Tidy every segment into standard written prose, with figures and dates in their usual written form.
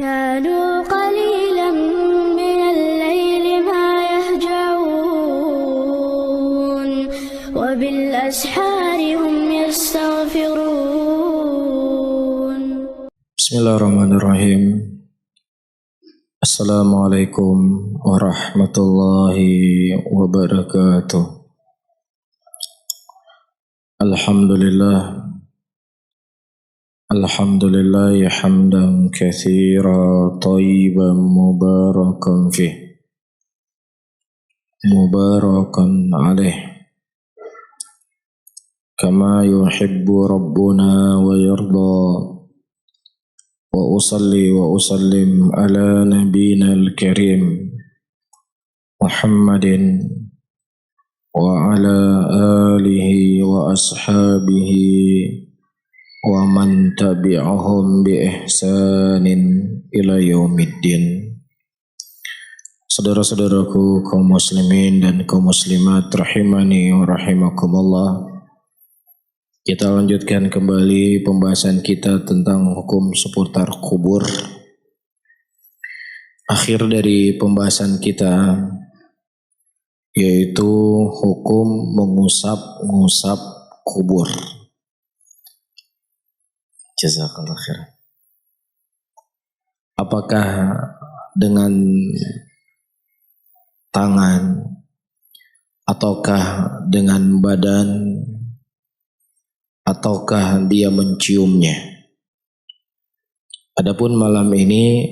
كانوا قليلا من الليل ما يهجعون وبالأسحار هم يستغفرون. Bismillahirrahmanirrahim. Assalamualaikum warahmatullahi wabarakatuh. Alhamdulillah hamdan katsira thayyiban mubarakan fih mubarakan alaih kama yuhibbu rabbuna wa yarda. Wa usalli wa usallim ala nabiyyina al-karim Muhammadin wa ala alihi wa ashabihi wa man tabi'ahum bi ihsanin ila yaumiddin. Saudara-saudaraku kaum muslimin dan kaum muslimat rahimani wa rahimakumullah, kita lanjutkan kembali pembahasan kita tentang hukum seputar kubur. Akhir dari pembahasan kita yaitu hukum mengusap-ngusap kubur. Jazakallah khair. Apakah dengan tangan ataukah dengan badan ataukah dia menciumnya? Adapun malam ini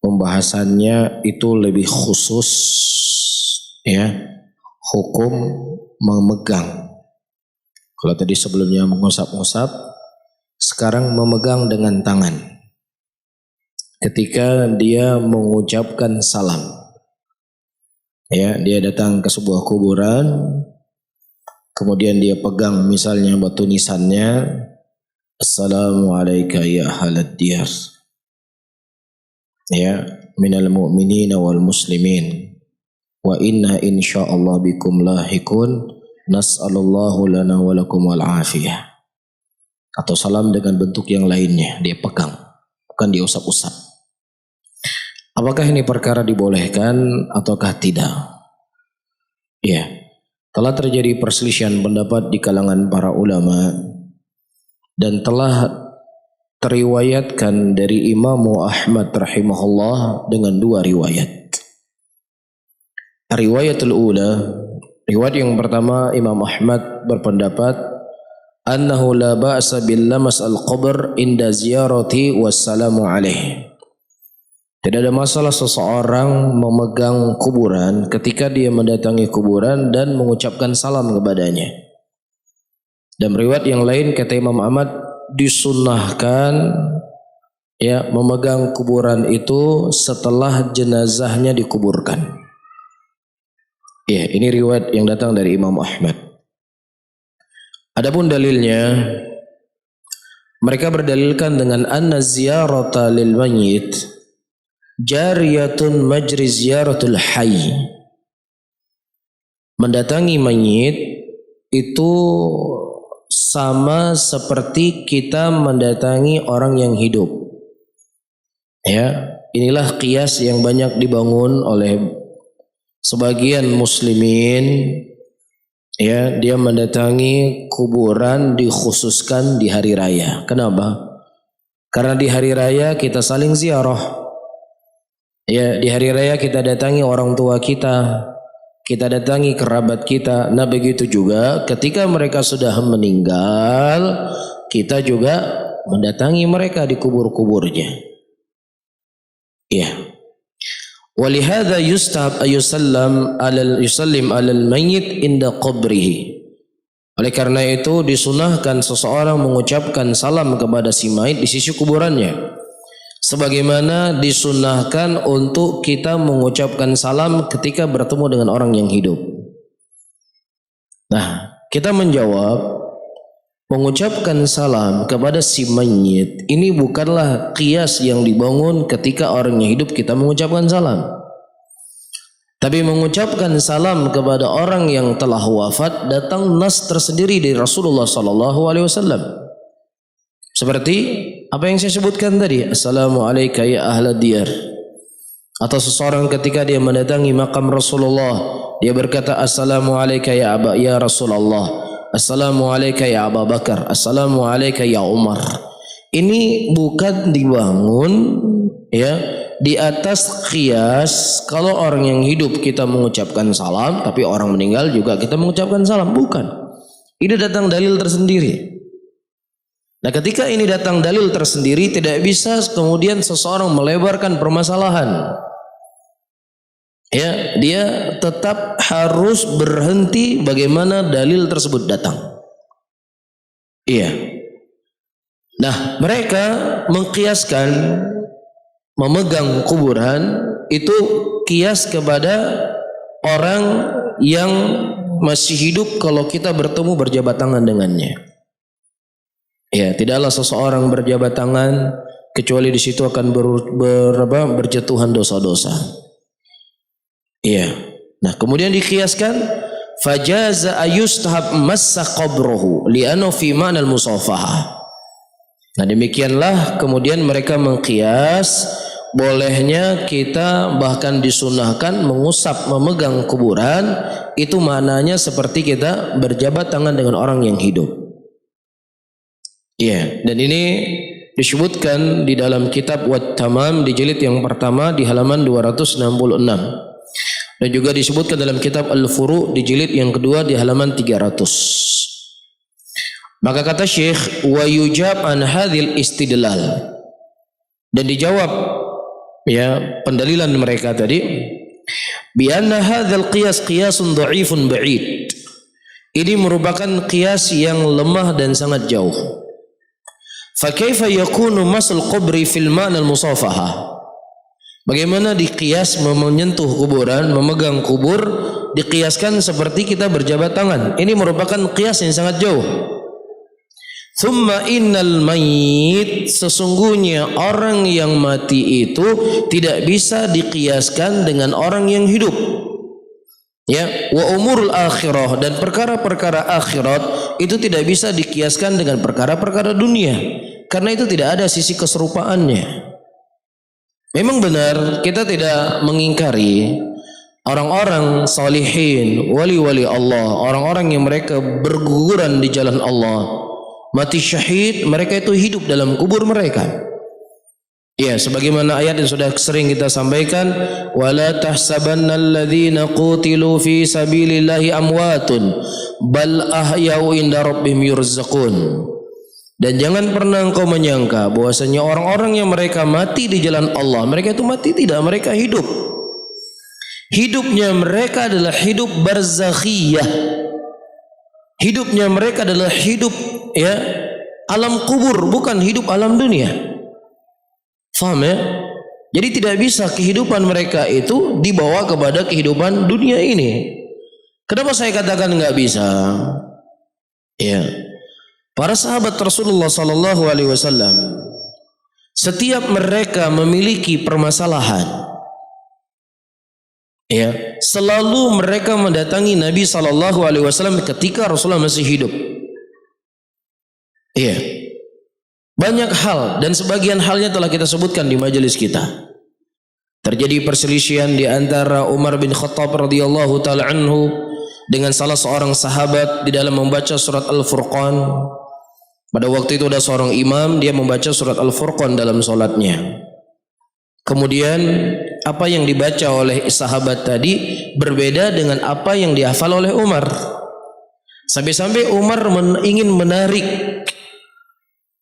pembahasannya itu lebih khusus, ya, hukum memegang. Kalau tadi sebelumnya mengusap-ngusap, sekarang memegang dengan tangan. Ketika dia mengucapkan salam, ya, dia datang ke sebuah kuburan, kemudian dia pegang misalnya batu nisannya, Assalamualaikum ya ahlad diyar, ya, minal mu'minina wal muslimin, wa inna insyaallah bikum lahikun, nas'alullahu lana wa lakum wal afiyah. Atau salam dengan bentuk yang lainnya, dia pegang, bukan diusap-usap. Apakah ini perkara dibolehkan ataukah tidak? Ya, telah terjadi perselisihan pendapat di kalangan para ulama dan telah teriwayatkan dari Imam Ahmad rahimahullah dengan dua riwayat. Riwayatul ula, riwayat yang pertama, Imam Ahmad berpendapat annahu la ba'sa bil lamas al-qabr inda ziyarati wassalamu alaih. Tidak ada masalah seseorang memegang kuburan ketika dia mendatangi kuburan dan mengucapkan salam kepadanya. Dan riwayat yang lain kata Imam Ahmad disunnahkan, ya, memegang kuburan itu setelah jenazahnya dikuburkan. Ya, ini riwayat yang datang dari Imam Ahmad. Adapun dalilnya, mereka berdalilkan dengan anna ziyarata lil mayyit jariyatun majri ziyaratul hayy. Mendatangi mayit itu sama seperti kita mendatangi orang yang hidup. Ya, inilah qiyas yang banyak dibangun oleh sebagian muslimin. Ya, dia mendatangi kuburan dikhususkan di hari raya. Kenapa? Karena di hari raya kita saling ziarah. Ya, di hari raya kita datangi orang tua kita datangi kerabat kita. Nah, begitu juga ketika mereka sudah meninggal, kita juga mendatangi mereka di kubur-kuburnya. Ya. Walihada yustahab ayusallim alal mayyit inda qabrihi. Oleh karena itu disunahkan seseorang mengucapkan salam kepada si mayit di sisi kuburannya, sebagaimana disunahkan untuk kita mengucapkan salam ketika bertemu dengan orang yang hidup. Nah, kita menjawab, mengucapkan salam kepada si mayit ini bukanlah qiyas yang dibangun ketika orang yang hidup kita mengucapkan salam. Tapi mengucapkan salam kepada orang yang telah wafat datang nas tersendiri dari Rasulullah sallallahu alaihi wasallam. Seperti apa yang saya sebutkan tadi, assalamualaikum ya ahlad diyar. Atau seseorang ketika dia mendatangi makam Rasulullah, dia berkata assalamualaikum ya Rasulullah, assalamualaikum ya Abu Bakar, assalamualaikum ya Umar. Ini bukan dibangun ya di atas qiyas kalau orang yang hidup kita mengucapkan salam, tapi orang meninggal juga kita mengucapkan salam, bukan. Ini datang dalil tersendiri. Nah, ketika ini datang dalil tersendiri, tidak bisa kemudian seseorang melebarkan permasalahan. Ya, dia tetap harus berhenti bagaimana dalil tersebut datang. Iya. Nah, mereka mengkiaskan memegang kuburan itu kias kepada orang yang masih hidup kalau kita bertemu berjabat tangan dengannya. Ya, tidaklah seseorang berjabat tangan kecuali di situ akan berjatuhan dosa-dosa. Iya. Nah, kemudian dikiaskan fajaza ayustahab massa qabrahu li'annahu fi ma'nal musafahah. Nah, demikianlah kemudian mereka mengkias bolehnya kita bahkan disunahkan mengusap memegang kuburan, itu maknanya seperti kita berjabat tangan dengan orang yang hidup. Iya, dan ini disebutkan di dalam kitab Wat Tamam di jilid yang pertama di halaman 266. Dan juga disebutkan dalam kitab Al-Furu' di jilid yang kedua di halaman 300. Maka kata Syekh, wa yujab an hadhil istidlal. Dan dijawab ya pendalilan mereka tadi, bi anna hadzal qiyas qiyasun dha'ifun ba'id. Ini merupakan qiyas yang lemah dan sangat jauh. Fa kaifa yakunu masal qabri fil ma'na al-musafaha? Bagaimana dikias menyentuh kuburan, memegang kubur, dikiaskan seperti kita berjabat tangan. Ini merupakan kias yang sangat jauh. Thumma innal mayyit, sesungguhnya orang yang mati itu tidak bisa dikiaskan dengan orang yang hidup. Ya, wa umurul akhirah, dan perkara-perkara akhirat itu tidak bisa dikiaskan dengan perkara-perkara dunia, karena itu tidak ada sisi keserupaannya. Memang benar kita tidak mengingkari orang-orang salihin, wali-wali Allah, orang-orang yang mereka berguguran di jalan Allah, mati syahid, mereka itu hidup dalam kubur mereka. Ya, sebagaimana ayat yang sudah sering kita sampaikan, wala tahsabannal ladzina qutilu fi sabilillahi amwatun bal ahya'u inda rabbihim yurzaqun. Dan jangan pernah engkau menyangka bahwasanya orang-orang yang mereka mati di jalan Allah, mereka itu mati tidak, mereka hidup. Hidupnya mereka adalah hidup barzakhiyah. Hidupnya mereka adalah hidup ya alam kubur, bukan hidup alam dunia. Faham ya? Jadi tidak bisa kehidupan mereka itu dibawa kepada kehidupan dunia ini. Kenapa saya katakan nggak bisa? Ya. Para sahabat Rasulullah sallallahu alaihi wasallam, setiap mereka memiliki permasalahan, ya, selalu mereka mendatangi Nabi sallallahu alaihi wasallam ketika Rasulullah masih hidup. Iya. Banyak hal dan sebagian halnya telah kita sebutkan di majelis kita. Terjadi perselisihan di antara Umar bin Khattab radhiyallahu taala anhu dengan salah seorang sahabat di dalam membaca surat Al-Furqan. Pada waktu itu ada seorang imam, dia membaca surat Al-Furqan dalam solatnya. Kemudian apa yang dibaca oleh sahabat tadi berbeda dengan apa yang dihafal oleh Umar. Sampai-sampai Umar ingin menarik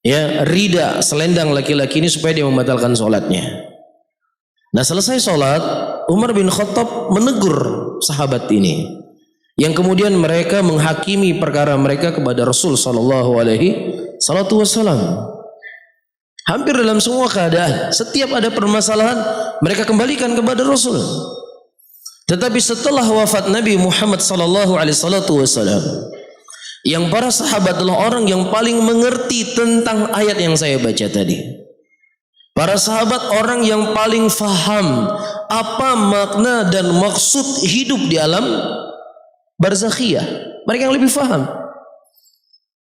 ya rida selendang laki-laki ini supaya dia membatalkan solatnya. Nah, selesai solat, Umar bin Khattab menegur sahabat ini, yang kemudian mereka menghakimi perkara mereka kepada Rasul sallallahu alaihi wasallam. Hampir dalam semua keadaan, setiap ada permasalahan mereka kembalikan kepada Rasul. Tetapi setelah wafat Nabi Muhammad sallallahu alaihi wasallam, yang para sahabat adalah orang yang paling mengerti tentang ayat yang saya baca tadi. Para sahabat orang yang paling faham apa makna dan maksud hidup di alam barzakhiyah. Mereka yang lebih faham.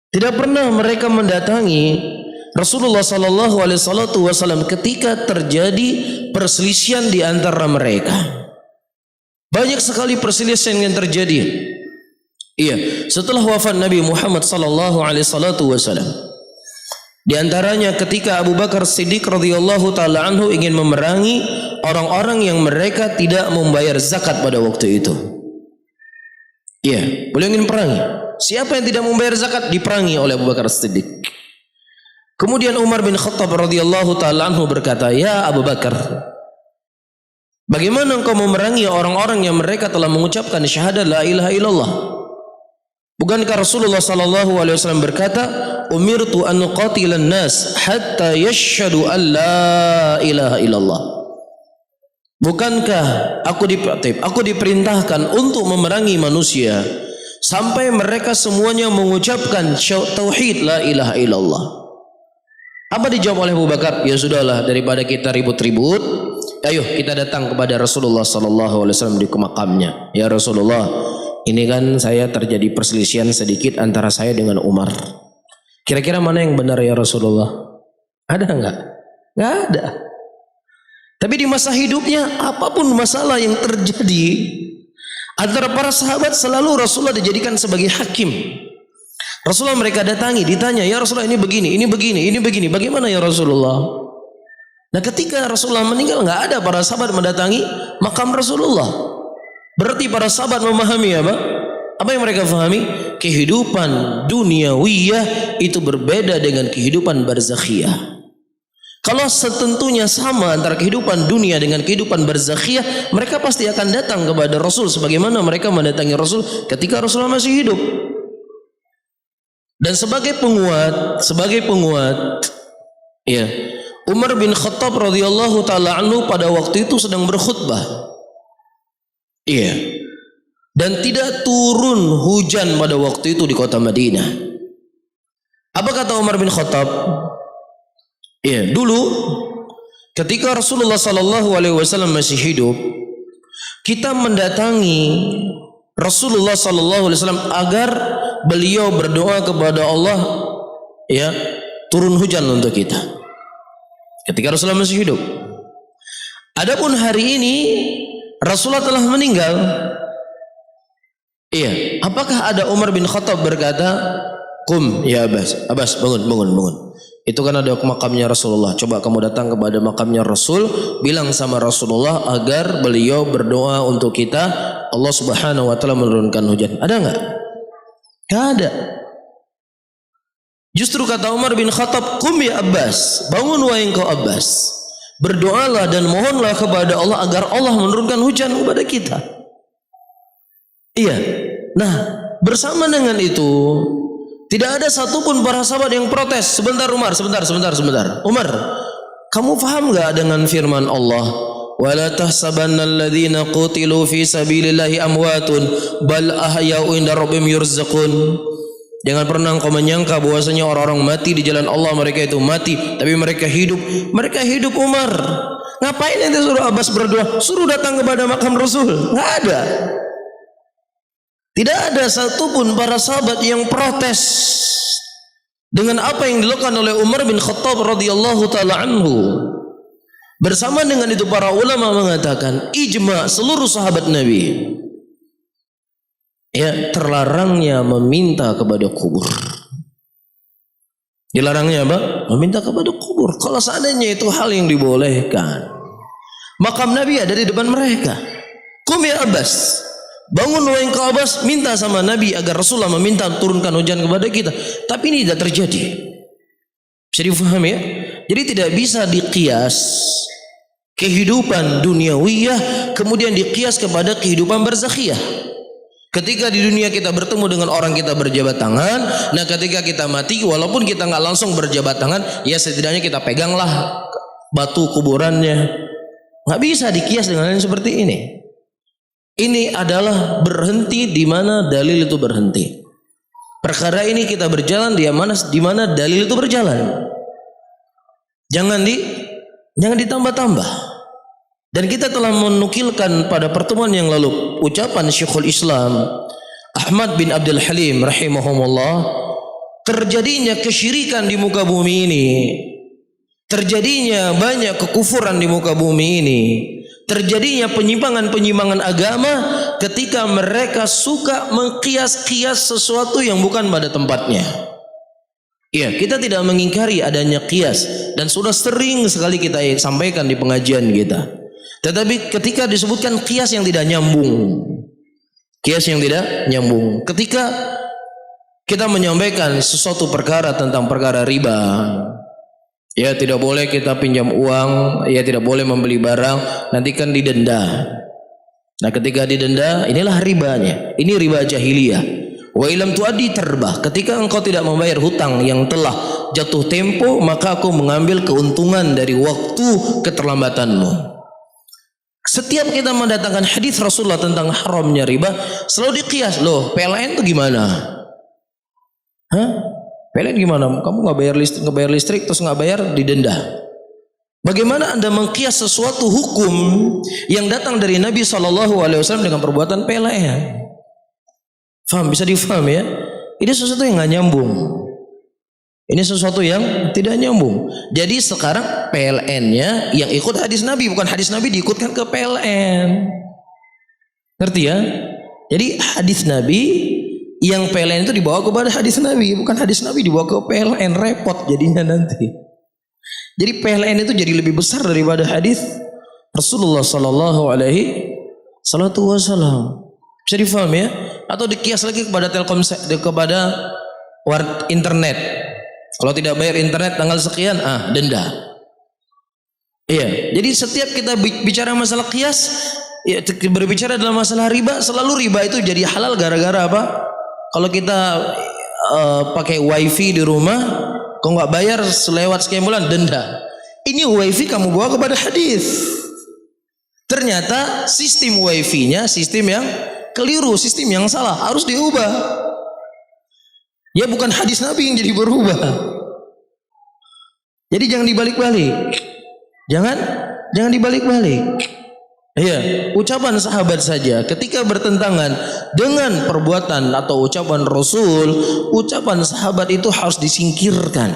Tidak pernah mereka mendatangi Rasulullah sallallahu alaihi wasallam ketika terjadi perselisihan di antara mereka. Banyak sekali perselisihan yang terjadi. Iya, setelah wafat Nabi Muhammad sallallahu alaihi wasallam. Di antaranya ketika Abu Bakar Siddiq radhiyallahu taala anhu ingin memerangi orang-orang yang mereka tidak membayar zakat pada waktu itu. Iya, beliau ingin perangi. Siapa yang tidak membayar zakat diperangi oleh Abu Bakar Siddiq. Kemudian Umar bin Khattab radhiyallahu taala anhu berkata, "Ya Abu Bakar, bagaimana engkau memerangi orang-orang yang mereka telah mengucapkan syahadat la ilaha illallah? Bukankah Rasulullah sallallahu alaihi wasallam berkata, "Umirtu an uqatilan nas hatta yashhadu an la ilaha illallah." Bukankah aku diperintahkan untuk memerangi manusia sampai mereka semuanya mengucapkan tauhid la ilaha illallah? Apa dijawab oleh Abu Bakar? Ya sudahlah, daripada kita ribut-ribut, ayo kita datang kepada Rasulullah sallallahu alaihi wasallam di makamnya. Ya Rasulullah, ini kan saya terjadi perselisihan sedikit antara saya dengan Umar. Kira-kira mana yang benar ya Rasulullah? Ada enggak? Enggak ada. Tapi di masa hidupnya apapun masalah yang terjadi antara para sahabat selalu Rasulullah dijadikan sebagai hakim. Rasulullah mereka datangi, ditanya, "Ya Rasulullah ini begini, ini begini, ini begini. Bagaimana ya Rasulullah?" Nah, ketika Rasulullah meninggal enggak ada para sahabat mendatangi makam Rasulullah. Berarti para sahabat memahami apa? Apa yang mereka fahami? Kehidupan duniawiyah itu berbeda dengan kehidupan barzakhiyah. Kalau setentunya sama antara kehidupan dunia dengan kehidupan barzakhiyah, mereka pasti akan datang kepada Rasul sebagaimana mereka mendatangi Rasul ketika Rasulullah masih hidup. Dan sebagai penguat, ya, Umar bin Khattab radhiyallahu taala anhu pada waktu itu sedang berkhutbah. Iya. Dan tidak turun hujan pada waktu itu di kota Madinah. Apa kata Umar bin Khattab? Iya, dulu ketika Rasulullah sallallahu alaihi wasallam masih hidup, kita mendatangi Rasulullah sallallahu alaihi wasallam agar beliau berdoa kepada Allah, ya, turun hujan untuk kita. Ketika Rasulullah masih hidup. Adapun hari ini Rasulullah telah meninggal. Iya, apakah ada Umar bin Khattab berkata, "Qum ya Abbas, bangun. Itu kan ada makamnya Rasulullah. Coba kamu datang kepada makamnya Rasul, bilang sama Rasulullah agar beliau berdoa untuk kita, Allah Subhanahu wa taala menurunkan hujan." Ada enggak? Enggak ada. Justru kata Umar bin Khattab, "Qum ya Abbas, bangun wahai engkau Abbas. Berdoalah dan mohonlah kepada Allah agar Allah menurunkan hujan kepada kita." Iya. Nah, bersama dengan itu tidak ada satupun para sahabat yang protes. Sebentar Umar. Umar, kamu paham enggak dengan firman Allah? Wala tahsabannal ladzina qutilu fi sabilillahi amwatun bal ahya'u inda rabbihim yurzaqun. Jangan pernah engkau menyangka bahwasanya orang-orang mati di jalan Allah mereka itu mati, tapi mereka hidup. Mereka hidup Umar. Ngapain ente suruh Abbas berdoa? Suruh datang kepada makam Rasul. Enggak ada. Tidak ada satupun para sahabat yang protes dengan apa yang dilakukan oleh Umar bin Khattab radhiyallahu taala anhu. Bersama dengan itu para ulama mengatakan ijma seluruh sahabat Nabi, ya, terlarangnya meminta kepada kubur. Dilarangnya apa? Meminta kepada kubur. Kalau seandainya itu hal yang dibolehkan, makam Nabi ada di depan mereka. Qum ya Abbas, bangun wahai engkau Abbas, minta sama Nabi agar Rasulullah meminta turunkan hujan kepada kita. Tapi ini tidak terjadi. Bisa difahami ya? Jadi tidak bisa dikias kehidupan duniawiyah kemudian dikias kepada kehidupan barzakhiyah. Ketika di dunia kita bertemu dengan orang kita berjabat tangan, nah ketika kita mati walaupun kita nggak langsung berjabat tangan, ya setidaknya kita peganglah batu kuburannya. Nggak bisa dikias dengan yang seperti ini. Ini adalah berhenti di mana dalil itu berhenti. Perkara ini kita berjalan di mana dalil itu berjalan. Jangan ditambah-tambah. Dan kita telah menukilkan pada pertemuan yang lalu ucapan Syekhul Islam Ahmad bin Abdul Halim rahimahumullah terjadinya kesyirikan di muka bumi ini, terjadinya banyak kekufuran di muka bumi ini, terjadinya penyimpangan-penyimpangan agama ketika mereka suka mengkias-kias sesuatu yang bukan pada tempatnya. Ya, kita tidak mengingkari adanya kias dan sudah sering sekali kita sampaikan di pengajian kita. Tetapi ketika disebutkan kias yang tidak nyambung, kias yang tidak nyambung, ketika kita menyampaikan sesuatu perkara tentang perkara riba, ya tidak boleh kita pinjam uang, ya tidak boleh membeli barang, nanti kan didenda. Nah ketika didenda, inilah ribanya. Ini riba jahiliyah. Wa ilam tuaddi terbah. Ketika engkau tidak membayar hutang yang telah jatuh tempo, maka aku mengambil keuntungan dari waktu keterlambatanmu. Setiap kita mendatangkan hadis Rasulullah tentang haramnya riba, selalu dikias. Loh, PLN itu gimana? Hah? PLN gimana? Kamu nggak bayar listrik terus nggak bayar didenda. Bagaimana Anda mengkias sesuatu hukum yang datang dari Nabi SAW dengan perbuatan PLN? Faham? Bisa difaham ya? Ini sesuatu yang nggak nyambung. Ini sesuatu yang tidak nyambung. Jadi sekarang PLN-nya yang ikut hadis Nabi, bukan hadis Nabi diikutkan ke PLN. Ngerti ya? Jadi hadis Nabi yang PLN itu dibawa kepada hadis Nabi, bukan hadis Nabi dibawa ke PLN, repot jadinya nanti. Jadi PLN itu jadi lebih besar daripada hadis Rasulullah Sallallahu Alaihi Wasallam. Bisa difaham ya? Atau dikias lagi kepada kepada internet. Kalau tidak bayar internet tanggal sekian, denda. Iya. Jadi setiap kita bicara masalah kias, ya, berbicara dalam masalah riba, selalu riba itu jadi halal gara-gara apa? Kalau kita pakai wifi di rumah, kau nggak bayar selewat sekian bulan denda. Ini wifi kamu bawa kepada hadis. Ternyata sistem wifi-nya sistem yang keliru, sistem yang salah, harus diubah. Ya bukan hadis Nabi yang jadi berubah. Jadi jangan dibalik-balik. Jangan dibalik-balik. Iya, ucapan sahabat saja ketika bertentangan dengan perbuatan atau ucapan Rasul, ucapan sahabat itu harus disingkirkan.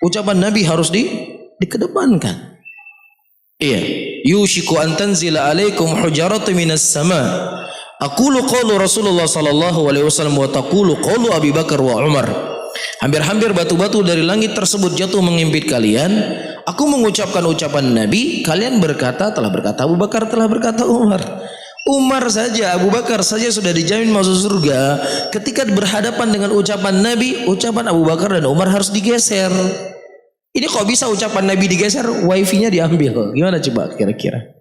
Ucapan Nabi harus dikedepankan. Iya, yushiku an tanzila alaikum hujaratun minas sama. Aqulu qaulu Rasulullah sallallahu alaihi wasallam wa taqulu qaulu Abi Bakar wa Umar. Hampir-hampir batu-batu dari langit tersebut jatuh mengimpit kalian. Aku mengucapkan ucapan Nabi, kalian berkata, telah berkata Abu Bakar, telah berkata Umar. Umar saja, Abu Bakar saja sudah dijamin masuk surga. Ketika berhadapan dengan ucapan Nabi, ucapan Abu Bakar dan Umar harus digeser. Ini kok bisa ucapan Nabi digeser, wifi-nya diambil? Gimana coba kira-kira?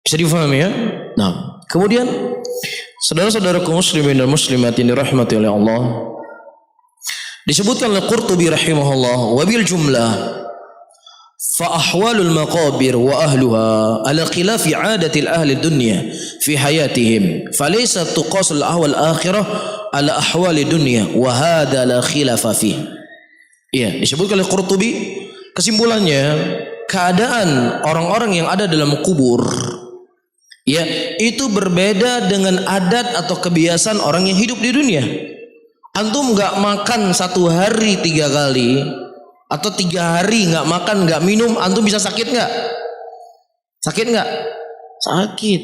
Bisa difahami ya? Nah, kemudian saudara-saudaraku muslimin dan muslimat yang dirahmati oleh Allah, disebutkan oleh Qurtubi rahimahullah, wabil jumlah فأحوال المقابر وأهلها على خلاف عادة الأهل الدنيا في حياتهم فليس تقاس الأحوال الآخرة على أحوال الدنيا وهذا لا خلاف فيه. Ya, disebutkan oleh Qurtubi, kesimpulannya keadaan orang-orang yang ada dalam kubur, ya, itu berbeda dengan adat atau kebiasaan orang yang hidup di dunia. Antum nggak makan 1 hari 3 kali atau 3 hari nggak makan nggak minum, antum bisa sakit nggak? Sakit nggak? Sakit.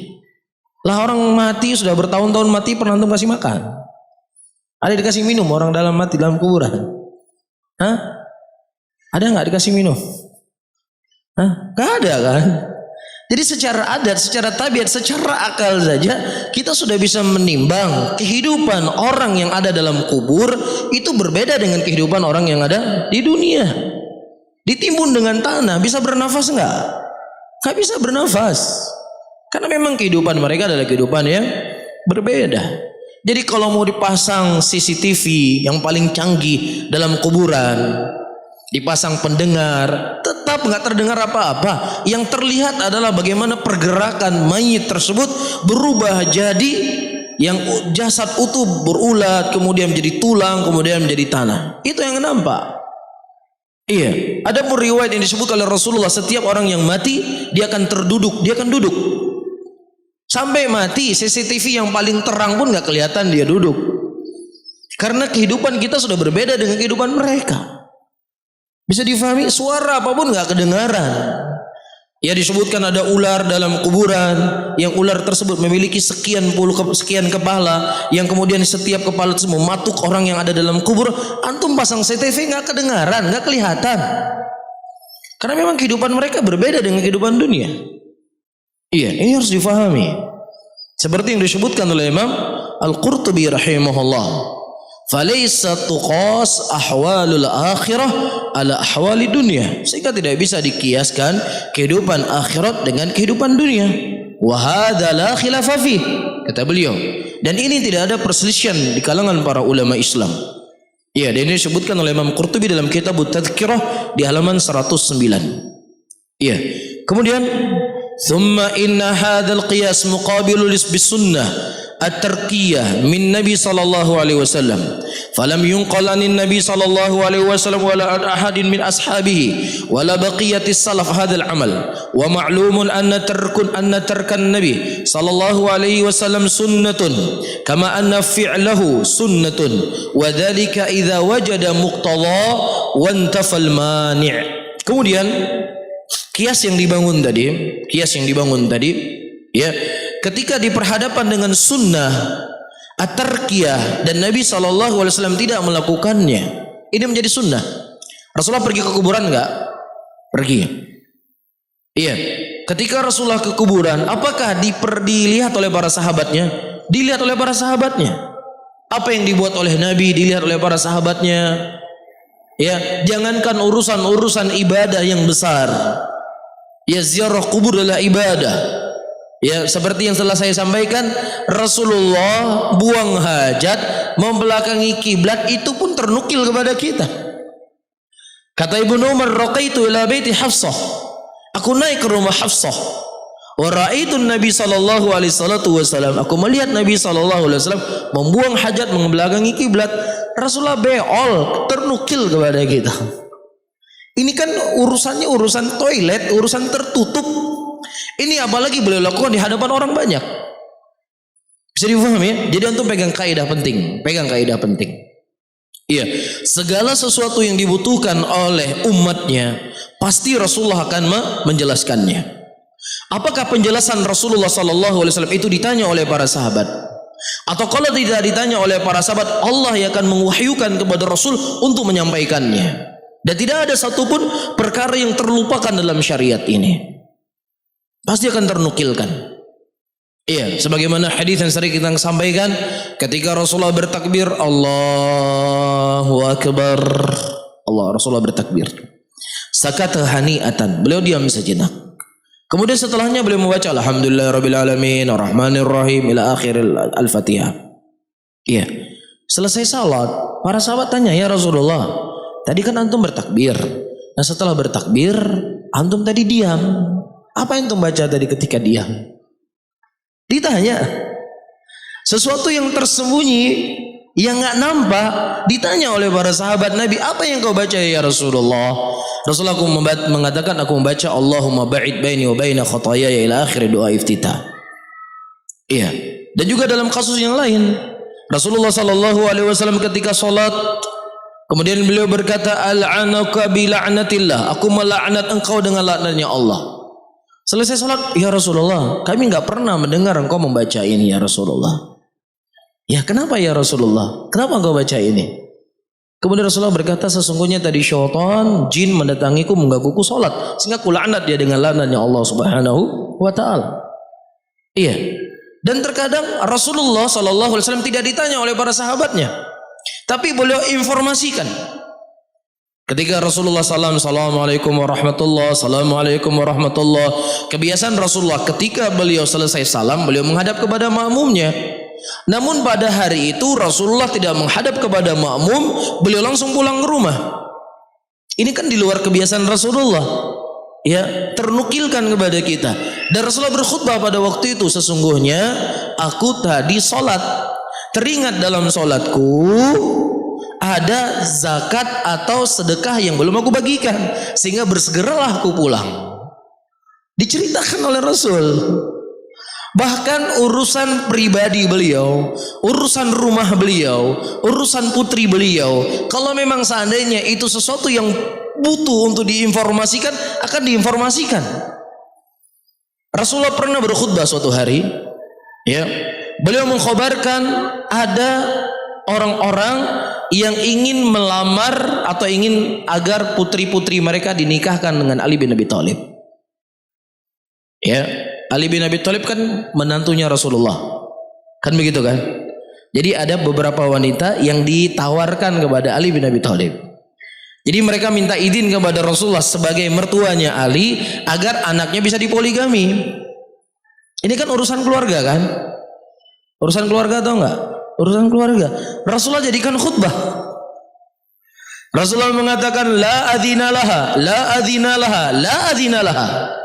Lah orang mati sudah bertahun-tahun mati, pernah antum kasih makan? Ada dikasih minum orang dalam mati dalam kuburan? Hah? Ada nggak dikasih minum? Hah? Nggak ada kan? Jadi secara adat, secara tabiat, secara akal saja kita sudah bisa menimbang kehidupan orang yang ada dalam kubur itu berbeda dengan kehidupan orang yang ada di dunia. Ditimbun dengan tanah, bisa bernafas nggak? Nggak bisa bernafas. Karena memang kehidupan mereka adalah kehidupan yang berbeda. Jadi kalau mau dipasang CCTV yang paling canggih dalam kuburan, dipasang pendengar, tetap nggak terdengar apa-apa. Yang terlihat adalah bagaimana pergerakan mayit tersebut berubah jadi yang jasad utuh berulat, kemudian menjadi tulang, kemudian menjadi tanah. Itu yang nampak. Iya. Ada pun riwayat yang disebut oleh Rasulullah, setiap orang yang mati dia akan dia akan duduk. Sampai mati, CCTV yang paling terang pun nggak kelihatan dia duduk. Karena kehidupan kita sudah berbeda dengan kehidupan mereka. Bisa difahami, suara apapun nggak kedengaran. Ya, disebutkan ada ular dalam kuburan, yang ular tersebut memiliki sekian kepala, yang kemudian setiap kepala tersebut mematuk orang yang ada dalam kubur. Antum pasang CCTV nggak kedengaran, nggak kelihatan. Karena memang kehidupan mereka berbeda dengan kehidupan dunia. Iya, ini harus difahami. Seperti yang disebutkan oleh Imam Al-Qurtubi rahimahullah. Falaysa tuqas ahwalul akhirah ala ahwali dunia. Sehingga tidak bisa dikiaskan kehidupan akhirat dengan kehidupan dunia. Wa hadza la khilafa fi, kata beliau. Dan ini tidak ada perselisihan di kalangan para ulama Islam. Ya, dan ini disebutkan oleh Imam Qurtubi dalam kitab Tadhkirah di halaman 109. Ya. Kemudian thumma inna hadzal qiyas muqabilu bis-sunnah at-tarkiyah min Nabi sallallahu alaihi wasallam. Falam yunqal anin Nabi sallallahu alaihi wasallam wala an ahadin min ashabihi wala baqiyatis salaf hadzal amal. Wa ma'lumun anna tarkan Nabi sallallahu alaihi wasallam sunnatun kama anna fi'lahu sunnatun wa dzalika idza wajada muqtada wa intafal mani'. Kemudian kias yang dibangun tadi, ya, ketika diperhadapkan dengan sunnah at-tarkiyah dan Nabi SAW tidak melakukannya, ini menjadi sunnah. Rasulullah pergi ke kuburan enggak? Pergi. Iya. Ketika Rasulullah ke kuburan, apakah dilihat oleh para sahabatnya? Dilihat oleh para sahabatnya. Apa yang dibuat oleh Nabi dilihat oleh para sahabatnya. Ya, jangankan urusan ibadah yang besar. Ya, ziarah kubur adalah ibadah. Ya, seperti yang telah saya sampaikan, Rasulullah buang hajat membelakangi kiblat itu pun ternukil kepada kita. Kata Ibnu Umar, raqaitu ila baiti Hafsah. Aku naik ke rumah Hafsah. Wa ra'aitu Nabi sallallahu alaihi wasallam. Aku melihat Nabi sallallahu alaihi wasallam membuang hajat membelakangi kiblat. Rasulullah beol, ternukil kepada kita. Ini kan urusannya urusan toilet, urusan tertutup. Ini apalagi beliau lakukan di hadapan orang banyak. Bisa difahami ya? Jadi antum pegang kaidah penting. Iya, segala sesuatu yang dibutuhkan oleh umatnya pasti Rasulullah akan menjelaskannya. Apakah penjelasan Rasulullah sallallahu alaihi wasallam itu ditanya oleh para sahabat? Atau kalau tidak ditanya oleh para sahabat, Allah yang akan mewahyukan kepada Rasul untuk menyampaikannya. Dan tidak ada satupun perkara yang terlupakan dalam syariat ini. Pasti akan ternukilkan. Iya, sebagaimana hadis yang sering kita sampaikan, ketika Rasulullah bertakbir, Allahu Akbar, Rasulullah bertakbir. Sakata hani'atan, beliau diam sejenak. Kemudian setelahnya beliau membaca Alhamdulillahirabbil alamin arrahmanir rahim ila akhir al-Fatihah. Iya. Selesai salat, para sahabat tanya, "Ya Rasulullah, tadi kan antum bertakbir. Nah, setelah bertakbir, antum tadi diam. Apa yang antum baca tadi ketika diam?" Ditanya. Sesuatu yang tersembunyi, yang enggak nampak, ditanya oleh para sahabat Nabi, "Apa yang kau baca ya Rasulullah?" Rasulullah mengatakan, "Aku membaca Allahumma ba'id baini wa baina khataayaya ila akhir doa iftitah." Iya. Dan juga dalam kasus yang lain, Rasulullah sallallahu alaihi wasallam ketika salat, kemudian beliau berkata, "Al'anaka bi la'natillah." Aku melaknat engkau dengan laknatnya Allah. Selesai salat, "Ya Rasulullah, kami enggak pernah mendengar engkau membaca ini ya Rasulullah." "Ya, kenapa ya Rasulullah? Kenapa engkau baca ini?" Kemudian Rasulullah berkata, "Sesungguhnya tadi syaitan, jin mendatangiku menggangguku salat, sehingga ku laknat dia dengan laknatnya Allah Subhanahu wa taala." Iya. Dan terkadang Rasulullah sallallahu alaihi wasallam tidak ditanya oleh para sahabatnya, tapi beliau informasikan. Ketika Rasulullah Assalamualaikum warahmatullahi, Assalamualaikum warahmatullahi. Kebiasaan Rasulullah ketika beliau selesai salam, beliau menghadap kepada makmumnya. Namun pada hari itu Rasulullah tidak menghadap kepada makmum, beliau langsung pulang ke rumah. Ini kan di luar kebiasaan Rasulullah. Ya, ternukilkan kepada kita. Dan Rasulullah berkhutbah pada waktu itu, "Sesungguhnya aku tadi salat, teringat dalam salatku ada zakat atau sedekah yang belum aku bagikan, sehingga bersegeralah aku pulang." Diceritakan oleh Rasul. Bahkan urusan pribadi beliau, urusan rumah beliau, urusan putri beliau, kalau memang seandainya itu sesuatu yang butuh untuk diinformasikan, akan diinformasikan. Rasulullah pernah berkhutbah suatu hari, ya, beliau mengkhabarkan ada orang-orang yang ingin melamar atau ingin agar putri-putri mereka dinikahkan dengan Ali bin Abi Thalib. Ya, Ali bin Abi Thalib kan menantunya Rasulullah, kan begitu kan? Jadi ada beberapa wanita yang ditawarkan kepada Ali bin Abi Thalib. Jadi mereka minta izin kepada Rasulullah sebagai mertuanya Ali agar anaknya bisa dipoligami. Ini kan urusan keluarga kan? Urusan keluarga atau enggak? Urusan keluarga. Rasulullah jadikan khutbah. Rasulullah mengatakan la adzina laha, la adzina laha, la adzina laha.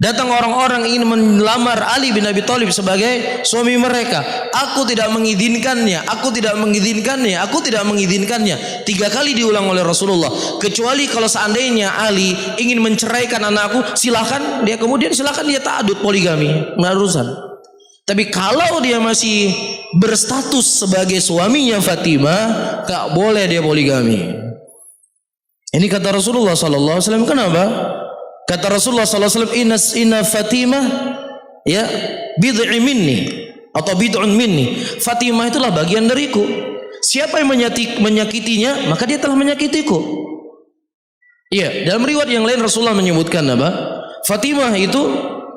Datang orang-orang ingin melamar Ali bin Abi Thalib sebagai suami mereka. Aku tidak mengizinkannya, aku tidak mengizinkannya, aku tidak mengizinkannya. 3 kali diulang oleh Rasulullah. Kecuali kalau seandainya Ali ingin menceraikan anakku, silakan dia, kemudian silakan dia ta'adud poligami, nggak urusan. Tapi kalau dia masih berstatus sebagai suaminya Fatimah, tak boleh dia poligami. Ini kata Rasulullah sallallahu alaihi wasallam. Kenapa? Kata Rasulullah sallallahu alaihi wasallam, inna Fatimah ya bid'i minni atau bid'un minni. Fatimah itulah bagian dariku. Siapa yang menyakitinya, maka dia telah menyakitiku. Iya, dalam riwayat yang lain Rasulullah menyebutkan apa? Fatimah itu,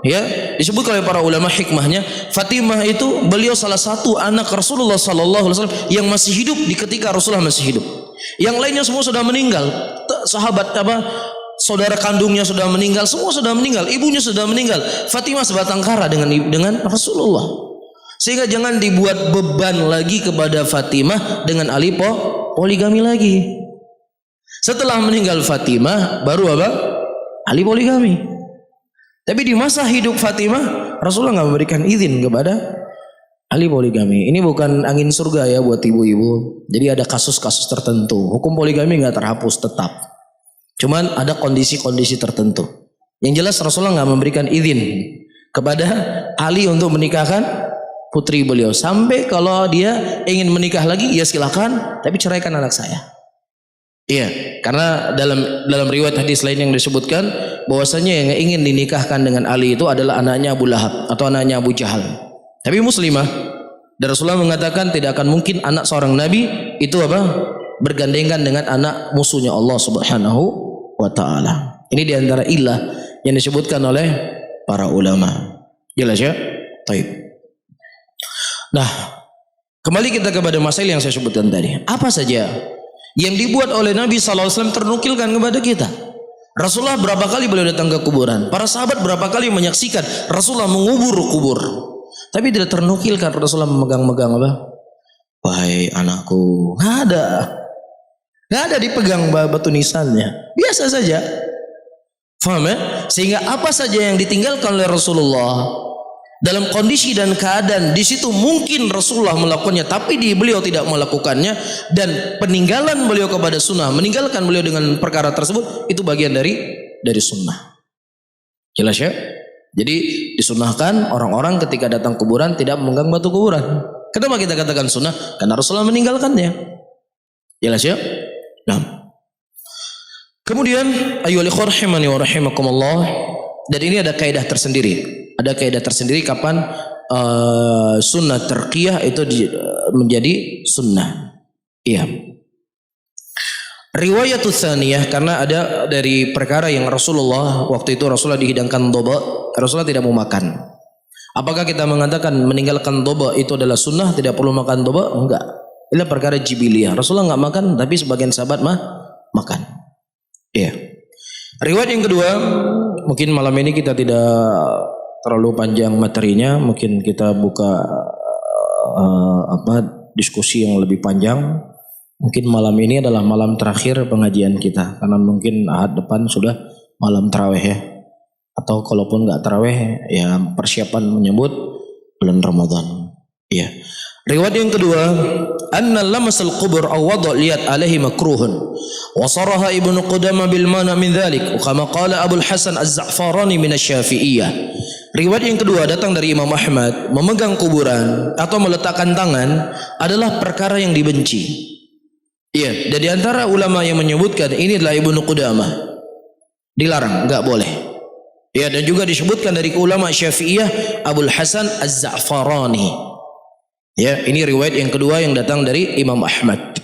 ya, disebut oleh para ulama hikmahnya, Fatimah itu beliau salah satu anak Rasulullah sallallahu alaihi wasallam yang masih hidup di ketika Rasulullah masih hidup. Yang lainnya semua sudah meninggal. Sahabat apa? Saudara kandungnya sudah meninggal, semua sudah meninggal, ibunya sudah meninggal. Fatimah sebatang kara dengan Rasulullah. Sehingga jangan dibuat beban lagi kepada Fatimah dengan Ali poligami lagi. Setelah meninggal Fatimah, baru apa? Ali poligami. Tapi di masa hidup Fatimah, Rasulullah nggak memberikan izin kepada Ali poligami. Ini bukan angin surga ya buat ibu-ibu. Jadi ada kasus-kasus tertentu. Hukum poligami nggak terhapus tetap. Cuman ada kondisi-kondisi tertentu. Yang jelas Rasulullah nggak memberikan izin kepada Ali untuk menikahkan putri beliau. Sampai kalau dia ingin menikah lagi, ya silakan, tapi ceraikan anak saya. Iya, karena dalam riwayat hadis lain yang disebutkan bahwasanya yang ingin dinikahkan dengan Ali itu adalah anaknya Abu Lahab atau anaknya Abu Jahal. Tapi muslimah. Dan Rasulullah mengatakan tidak akan mungkin anak seorang nabi itu apa? Bergandengan dengan anak musuhnya Allah Subhanahu wa taala. Ini diantara ilah yang disebutkan oleh para ulama. Jelas ya? Baik. Nah, kembali kita kepada masalah yang saya sebutkan tadi. Apa saja yang dibuat oleh Nabi SAW ternukilkan kepada kita. Rasulullah berapa kali beliau datang ke kuburan. Para sahabat berapa kali menyaksikan Rasulullah mengubur kubur. Tapi tidak ternukilkan Rasulullah memegang-megang apa? Wahai anakku. Nggak ada. Nggak ada dipegang batu nisannya. Biasa saja. Faham ya? Sehingga apa saja yang ditinggalkan oleh Rasulullah dalam kondisi dan keadaan di situ mungkin Rasulullah melakukannya, tapi beliau tidak melakukannya, dan peninggalan beliau kepada sunnah, meninggalkan beliau dengan perkara tersebut, itu bagian dari sunnah. Jelas ya? Jadi disunnahkan orang-orang ketika datang kuburan tidak memegang batu kuburan. Kenapa kita katakan sunnah? Karena Rasulullah meninggalkannya. Jelas ya? Nah. Kemudian ayyuhal ikhwah rahimani wa rahimakumullah, dan ini ada kaidah tersendiri. Ada kaidah tersendiri kapan sunnah terqiyah itu menjadi sunnah. Iya. Riwayatul tsaniyah, karena ada dari perkara yang Rasulullah waktu itu Rasulullah dihidangkan doba, Rasulullah tidak mau makan. Apakah kita mengatakan meninggalkan doba itu adalah sunnah, tidak perlu makan doba? Enggak. Ini perkara jibiliyah. Rasulullah enggak makan, tapi sebagian sahabat makan. Iya. Riwayat yang kedua, mungkin malam ini kita tidak terlalu panjang materinya, mungkin kita buka diskusi yang lebih panjang. Mungkin malam ini adalah malam terakhir pengajian kita, karena mungkin Ahad depan sudah malam tarawih ya, atau kalaupun nggak tarawih ya persiapan menyambut bulan Ramadan. Ya. Riwayat yang kedua, anna lamasal qubur aw wada' liyat alaihi makruhun wa saraha Ibnu Qudamah bil mana min dzalik, kama qala Abu Hasan Az-Za'farani min asy-Syafi'iyah. Riwayat yang kedua datang dari Imam Ahmad, memegang kuburan atau meletakkan tangan adalah perkara yang dibenci. Iya, dan di antara ulama yang menyebutkan ini adalah Ibnu Qudamah. Dilarang, enggak boleh. Ya, dan juga disebutkan dari ulama Syafi'iyah Abul Hasan Az-Za'farani. Ya, ini riwayat yang kedua yang datang dari Imam Ahmad.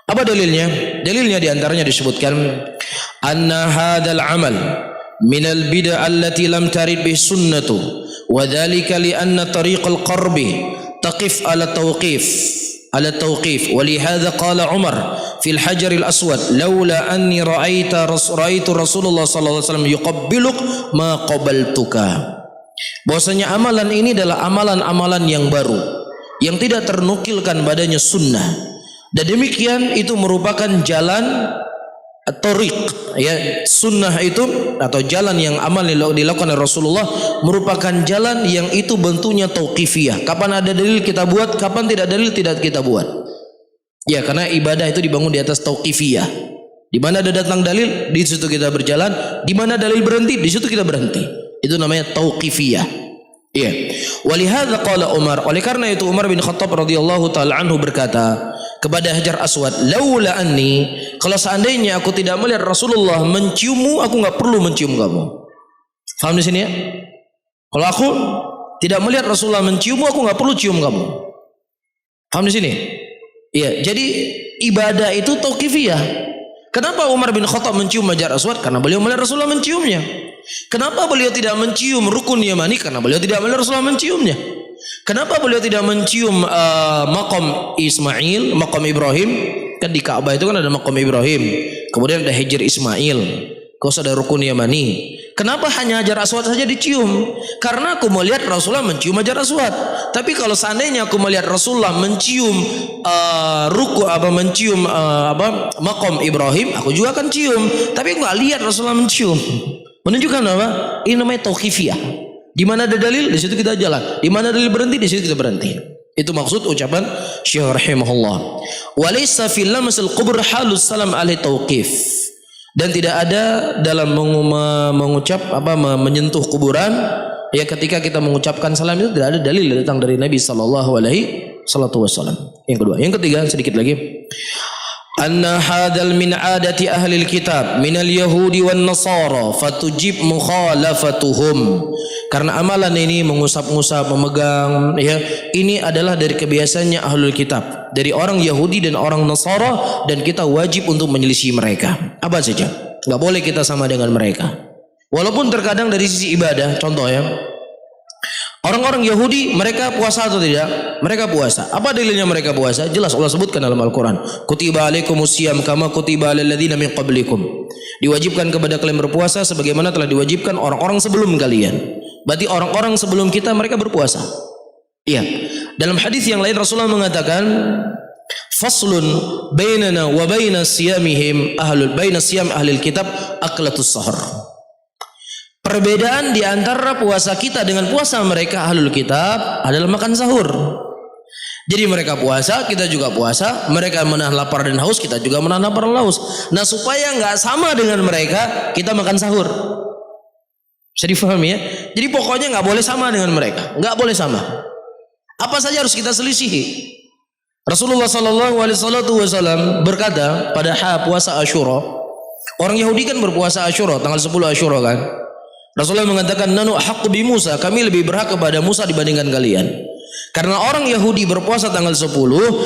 Apa dalilnya? Dalilnya di antaranya disebutkan anna hadzal amal min al-bid'ah allati lam tarid bih sunnatu wa dzalika li anna tariq al-qarbi taqif ala tawqif wa li hadza qala Umar fi al-hajar al-aswad laula anni ra'aitu Rasulullah sallallahu alaihi wasallam yuqabbiluk ma qabaltuka. Bahwasanya amalan ini adalah amalan-amalan yang baru yang tidak ternukilkan padanya sunnah, dan demikian itu merupakan jalan tariq, ya, sunnah itu atau jalan yang amal dilakukan oleh Rasulullah merupakan jalan yang itu bentuknya tauqifiyah. Kapan ada dalil kita buat, kapan tidak dalil tidak kita buat. Ya, karena ibadah itu dibangun di atas tauqifiyah. Di mana ada datang dalil, di situ kita berjalan. Di mana dalil berhenti, di situ kita berhenti. Itu namanya tauqifiyah. Iya. Walihadza qala Umar, oleh karena itu Umar bin Khattab radhiyallahu taala anhu berkata kepada Hajar Aswad, laula anni, kalau seandainya aku tidak melihat Rasulullah menciummu, aku enggak perlu mencium kamu. Paham di sini ya? Kalau aku tidak melihat Rasulullah menciummu, aku enggak perlu cium kamu. Paham di sini? Iya, jadi ibadah itu tauqifiyah. Kenapa Umar bin Khattab mencium Hajar Aswad? Karena beliau melihat Rasulullah menciumnya. Kenapa beliau tidak mencium rukun Yamani? Karena beliau tidak melihat Rasulullah menciumnya. Kenapa beliau tidak mencium maqam Ismail, maqam Ibrahim? Kan di Ka'bah itu kan ada maqam Ibrahim, kemudian ada Hijr Ismail, terus ada rukun Yamani. Kenapa hanya Hajar Aswad saja dicium? Karena aku melihat Rasulullah mencium Hajar Aswad. Tapi kalau seandainya aku melihat Rasulullah mencium maqam Ibrahim, aku juga akan cium. Tapi aku nggak lihat Rasulullah mencium. Menunjukkan apa? Ini namanya tauqifiyah. Di mana ada dalil, di situ kita jalan. Di mana dalil berhenti, di situ kita berhenti. Itu maksud ucapan Syekh rahimahullah. Walaysa fil lamsil qubur halus salam alaihi tauqif. Dan tidak ada dalam menyentuh kuburan, ya, ketika kita mengucapkan salam itu tidak ada dalil datang dari Nabi sallallahu alaihi wasallam. Yang kedua, yang ketiga sedikit lagi. Anna hadzal min adati ahli alkitab min alyahudi wan nasara fatujib mukhalafatuhum. Karena amalan ini mengusap-ngusap, memegang, ya, ini adalah dari kebiasaannya ahlul kitab, dari orang Yahudi dan orang Nasara, dan kita wajib untuk menyelisih mereka. Apa saja, nggak boleh kita sama dengan mereka. Walaupun terkadang dari sisi ibadah, contoh ya, orang-orang Yahudi mereka puasa atau tidak? Mereka puasa. Apa dalilnya mereka puasa? Jelas Allah sebutkan dalam Al-Quran. Kutiba alaikumusiyam kama kutiba alal ladzina min qablikum. Diwajibkan kepada kalian berpuasa sebagaimana telah diwajibkan orang-orang sebelum kalian. Berarti orang-orang sebelum kita mereka berpuasa. Iya. Dalam hadis yang lain Rasulullah mengatakan, faslun bainana wa baina siyamihim baina siyam ahlil kitab aklatus sahur. Perbedaan di antara puasa kita dengan puasa mereka ahlul kitab adalah makan sahur. Jadi mereka puasa, kita juga puasa. Mereka menahan lapar dan haus, kita juga menahan lapar dan haus. Nah, supaya nggak sama dengan mereka, kita makan sahur. Bisa difahami ya? Jadi pokoknya nggak boleh sama dengan mereka, nggak boleh sama. Apa saja harus kita selisihi. Rasulullah Sallallahu Alaihi Wasallam berkata pada puasa Ashura, orang Yahudi kan berpuasa Ashura tanggal 10 Ashura kan. Rasulullah mengatakan, nanu haqqu bi Musa, kami lebih berhak kepada Musa dibandingkan kalian. Karena orang Yahudi berpuasa tanggal 10,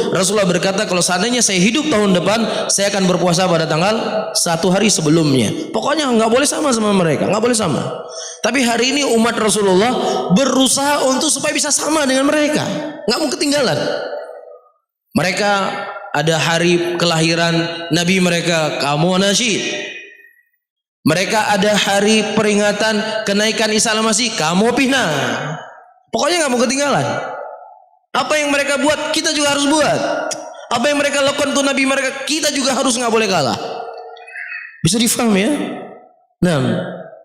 Rasulullah berkata, kalau seandainya saya hidup tahun depan, saya akan berpuasa pada tanggal 1 hari sebelumnya. Pokoknya nggak boleh sama mereka, nggak boleh sama. Tapi hari ini umat Rasulullah berusaha untuk supaya bisa sama dengan mereka, nggak mau ketinggalan. Mereka ada hari kelahiran Nabi mereka, kamu nasyid. Mereka ada hari peringatan kenaikan Isa al-Masih, kamu pihna. Pokoknya nggak mau ketinggalan. Apa yang mereka buat, kita juga harus buat. Apa yang mereka lakukan untuk Nabi mereka, kita juga harus, nggak boleh kalah. Bisa difahami ya? Nah,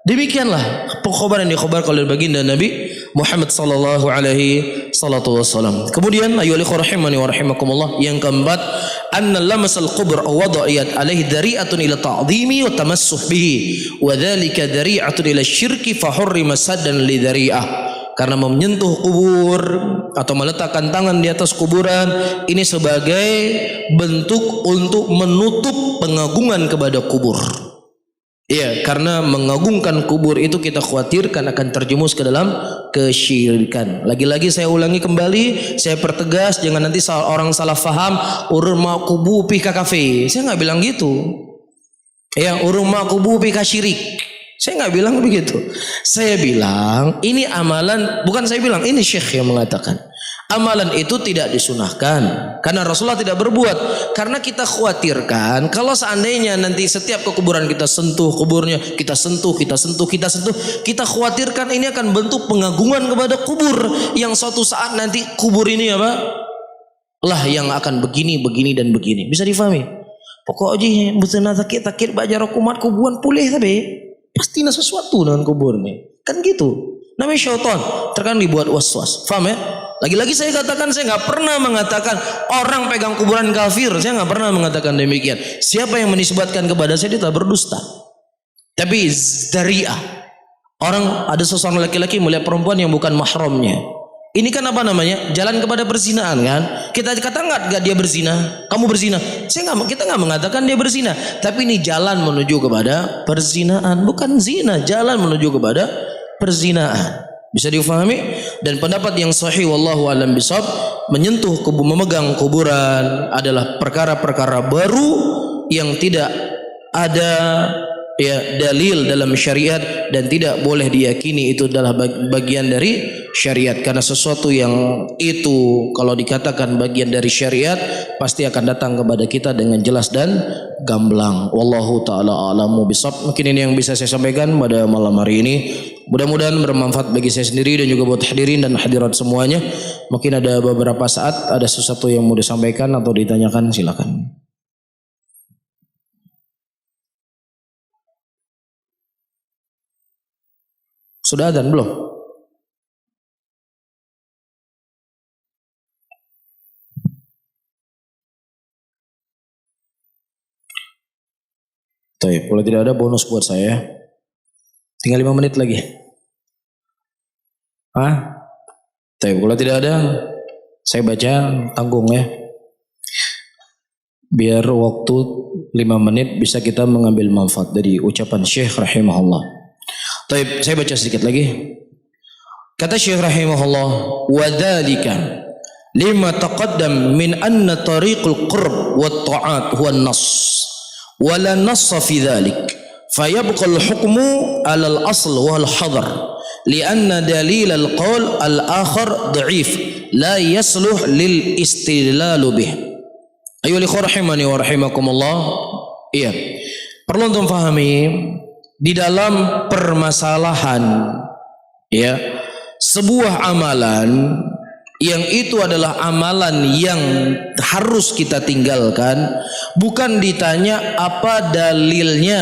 demikianlah pengkhabaran yang dikhabarkan oleh baginda Nabi Muhammad sallallahu alaihi salatu wasallam. Kemudian ayyuhal ikhwah rahimani wa rahimakumullah, yang keempat, anna lamasal qubur aw wada'iyat alaihi dari'atun ila ta'dhimi wa tamassuh bihi wa dzalika dari'atun ila syirki fa hurrima saddan li dari'ah. Karena menyentuh kubur atau meletakkan tangan di atas kuburan ini sebagai bentuk untuk menutup pengagungan kepada kubur. Iya, karena mengagungkan kubur itu kita khawatirkan akan terjerumus ke dalam kesyirikan. Lagi-lagi saya ulangi kembali, saya pertegas, jangan nanti orang salah faham urun ma kubu pi ka kafe. Saya nggak bilang gitu. Ya, urun ma kubu pi ka syirik. Saya nggak bilang begitu. Saya bilang ini amalan, bukan saya bilang, ini Syekh yang mengatakan. Amalan itu tidak disunahkan karena Rasulullah tidak berbuat. Karena kita khawatirkan kalau seandainya nanti setiap ke kuburan kita sentuh kuburnya, kita sentuh, kita khawatirkan ini akan bentuk pengagungan kepada kubur yang suatu saat nanti kubur ini apa? Lah yang akan begini dan begini. Bisa difahami? Pokoknya betul takir bajar kumat kuburan pulih tapi pasti ada sesuatu dengan kubur nih. Kan gitu. Namanya syaitan. Terkadang dibuat was-was. Faham ya? Lagi-lagi saya katakan, saya nggak pernah mengatakan orang pegang kuburan kafir. Saya nggak pernah mengatakan demikian. Siapa yang menisbatkan kepada saya dia telah berdusta. Tapi dari'ah. Orang ada seseorang laki-laki melihat perempuan yang bukan mahramnya. Ini kan apa namanya? Jalan kepada perzinaan kan? Kita kata nggak dia berzina? Kamu berzina? Kita nggak mengatakan dia berzina. Tapi ini jalan menuju kepada perzinaan, bukan zina. Jalan menuju kepada perzinaan. Bisa difahami? Dan pendapat yang sahih wallahu alam bisawab, menyentuh memegang kuburan adalah perkara-perkara baru yang tidak ada ya dalil dalam syariat dan tidak boleh diyakini itu adalah bagian dari syariat, karena sesuatu yang itu kalau dikatakan bagian dari syariat pasti akan datang kepada kita dengan jelas dan gamblang. Wallahu taala a'lamu bishawab. Mungkin ini yang bisa saya sampaikan pada malam hari ini. Mudah-mudahan bermanfaat bagi saya sendiri dan juga buat hadirin dan hadirat semuanya. Mungkin ada beberapa saat ada sesuatu yang mau disampaikan atau ditanyakan, silakan. Sudah adzan belum? Baik, kalau tidak ada bonus buat saya. Tinggal 5 menit lagi. Baik, kalau tidak ada saya baca tanggung ya. Biar waktu 5 menit bisa kita mengambil manfaat dari ucapan Syekh rahimahullah. Baik, saya baca sedikit lagi. Kata Syekh rahimahullah, wa dzalika lima taqaddam min anna tariqul qurb wat ta'at huwa an-nass wa la nassa fi dzalik fayabqa al-hukmu 'ala al-asl wa al-hadar li'anna dalil al-qawl al-akhar dha'if la yasluh lil istidlal bih. Ayyuhal ikhwah rahimani wa rahimakumullah. Iya, perlu untuk pahami di dalam permasalahan ya sebuah amalan yang itu adalah amalan yang harus kita tinggalkan, bukan ditanya apa dalilnya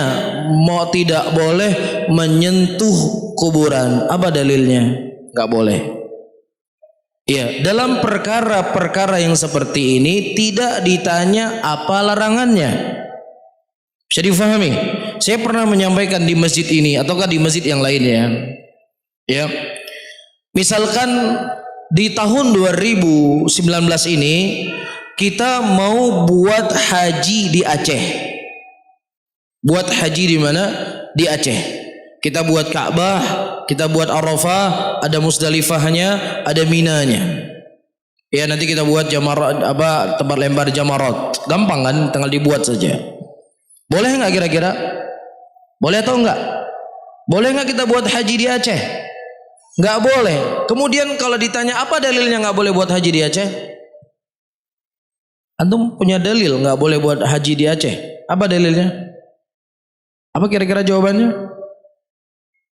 mau tidak boleh menyentuh kuburan, apa dalilnya? Nggak boleh. Ya, dalam perkara-perkara yang seperti ini tidak ditanya apa larangannya. Bisa difahami? Saya pernah menyampaikan di masjid ini ataukah di masjid yang lainnya. Ya. Misalkan di tahun 2019 ini kita mau buat haji di Aceh. Buat haji di mana? Di Aceh. Kita buat Ka'bah, kita buat Arafah, ada Musdalifahnya, ada Minanya. Ya, nanti kita buat jamarat tempat lempar jamarat. Gampang kan? Tinggal dibuat saja. Boleh enggak kira-kira? Boleh atau enggak? Boleh enggak kita buat haji di Aceh? Enggak boleh. Kemudian kalau ditanya apa dalilnya enggak boleh buat haji di Aceh? Antum punya dalil enggak boleh buat haji di Aceh? Apa dalilnya? Apa kira-kira jawabannya?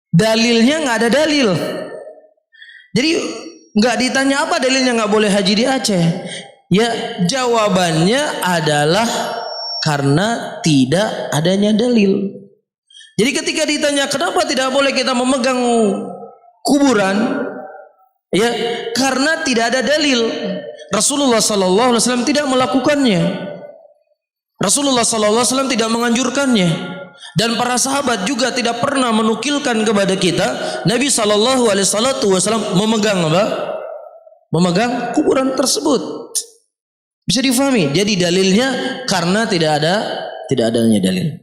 Dalilnya enggak ada dalil. Jadi enggak ditanya apa dalilnya enggak boleh haji di Aceh. Ya, jawabannya adalah karena tidak adanya dalil. Jadi ketika ditanya kenapa tidak boleh kita memegang kuburan, Ya, karena tidak ada dalil. Rasulullah sallallahu alaihi wasallam tidak melakukannya. Rasulullah sallallahu alaihi wasallam tidak menganjurkannya. Dan para sahabat juga tidak pernah menukilkan kepada kita Nabi sallallahu alaihi wasallam memegang apa? Memegang kuburan tersebut. Bisa difahami. Jadi dalilnya karena tidak adanya dalil.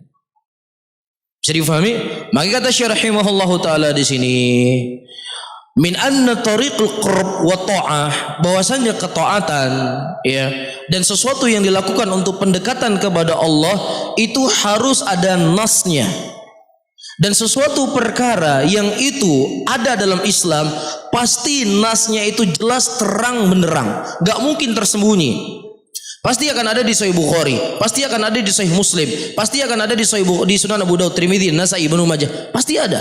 Bisa difahami? Maka kata Syekh rahimahullahu taala di sini, min anna tariqul qurb wa ta'ah, bahwasanya ketaatan ya dan sesuatu yang dilakukan untuk pendekatan kepada Allah itu harus ada nasnya. Dan sesuatu perkara yang itu ada dalam Islam pasti nasnya itu jelas terang benderang, enggak mungkin tersembunyi. Pasti akan ada di Sahih Bukhari, pasti akan ada di Sahih Muslim, pasti akan ada di Sunan Abu Daud, Tirmidzi, Nasai, Ibnu Majah, pasti ada.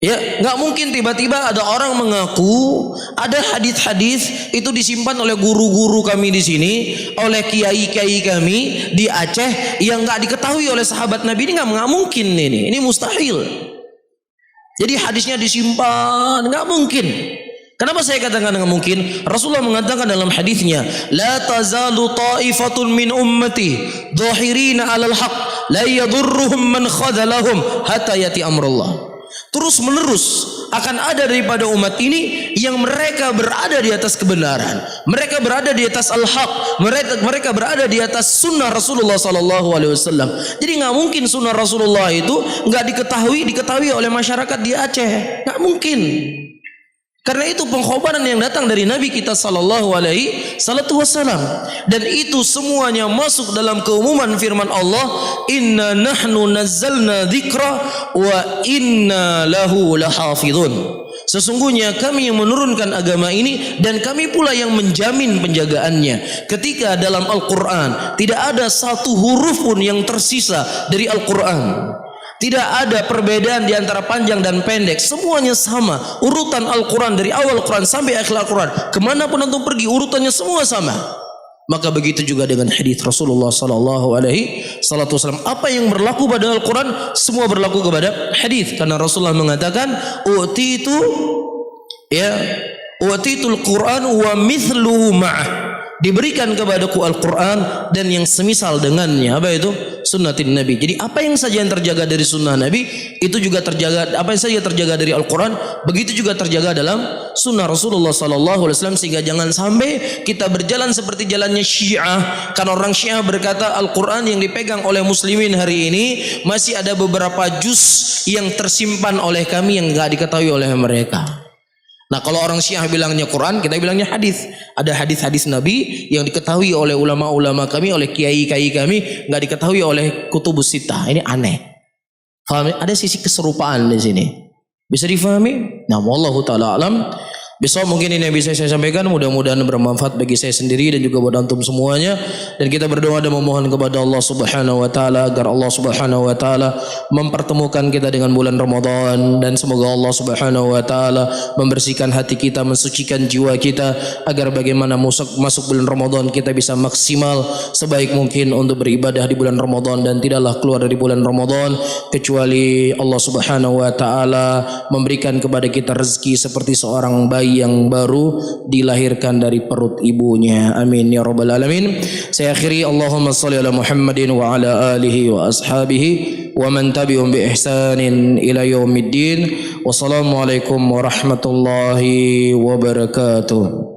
Ya, nggak mungkin tiba-tiba ada orang mengaku ada hadis-hadis itu disimpan oleh guru-guru kami di sini, oleh kiai-kiai kami di Aceh yang nggak diketahui oleh sahabat Nabi. Ini nggak mungkin ini mustahil. Jadi hadisnya disimpan, nggak mungkin. Kenapa saya katakan nggak mungkin? Rasulullah mengatakan dalam hadisnya, la tazalu ta'ifatun min ummati dhahirina 'alal haqq la yadurruhum man khadalahum hatta yati amrullah. Terus menerus akan ada daripada umat ini yang mereka berada di atas kebenaran, mereka berada di atas al-haq, mereka berada di atas sunnah Rasulullah sallallahu alaihi wasallam. Jadi nggak mungkin sunnah Rasulullah itu nggak diketahui oleh masyarakat di Aceh, nggak mungkin. Karena itu pengkhabaran yang datang dari Nabi kita sallallahu alaihi wasallam, dan itu semuanya masuk dalam keumuman firman Allah, inna nahnu nazzalna dzikra wa inna lahu lahafizun. Sesungguhnya kami yang menurunkan agama ini dan kami pula yang menjamin penjagaannya. Ketika dalam Al-Quran tidak ada satu huruf pun yang tersisa dari Al-Quran, tidak ada perbedaan di antara panjang dan pendek, semuanya sama. Urutan Al-Quran dari awal Quran sampai akhir Al-Quran, kemanapun antum pergi urutannya semua sama. Maka begitu juga dengan hadis Rasulullah sallallahu alaihi wasallam. Apa yang berlaku pada Al-Quran semua berlaku kepada hadis, karena Rasulullah mengatakan utitul Quran wa mithluhu ma'ah, diberikan kepadaku Al-Quran dan yang semisal dengannya. Apa itu? Sunnatin Nabi. Jadi apa yang saja yang terjaga dari sunnah Nabi itu juga terjaga, apa yang saja terjaga dari Al-Quran begitu juga terjaga dalam sunnah Rasulullah sallallahu alaihi wasallam. Sehingga jangan sampai kita berjalan seperti jalannya Syiah, karena orang Syiah berkata Al-Quran yang dipegang oleh muslimin hari ini masih ada beberapa juz yang tersimpan oleh kami yang enggak diketahui oleh mereka. Nah, kalau orang Syiah bilangnya Quran, kita bilangnya hadis. Ada hadis-hadis Nabi yang diketahui oleh ulama-ulama kami, oleh kiai-kiai kami, nggak diketahui oleh kutubus sittah. Ini aneh. Faham? Ada sisi keserupaan di sini. Bisa difahami? Nah, wallahu taala alam. Besok mungkin ini yang bisa saya sampaikan, mudah-mudahan bermanfaat bagi saya sendiri dan juga buat antum semuanya. Dan kita berdoa dan memohon kepada Allah Subhanahu wa taala agar Allah Subhanahu wa taala mempertemukan kita dengan bulan Ramadan, dan semoga Allah Subhanahu wa taala membersihkan hati kita, mensucikan jiwa kita agar bagaimana masuk bulan Ramadan kita bisa maksimal sebaik mungkin untuk beribadah di bulan Ramadan, dan tidaklah keluar dari bulan Ramadan kecuali Allah Subhanahu wa taala memberikan kepada kita rezeki seperti seorang bayi yang baru dilahirkan dari perut ibunya. Amin ya rabbal alamin. Saya akhiri, Allahumma shalli ala Muhammadin wa ala alihi wa ashabihi wa man tabi'um bi ihsanin ila yaumiddin. Wassalamualaikum warahmatullahi wabarakatuh.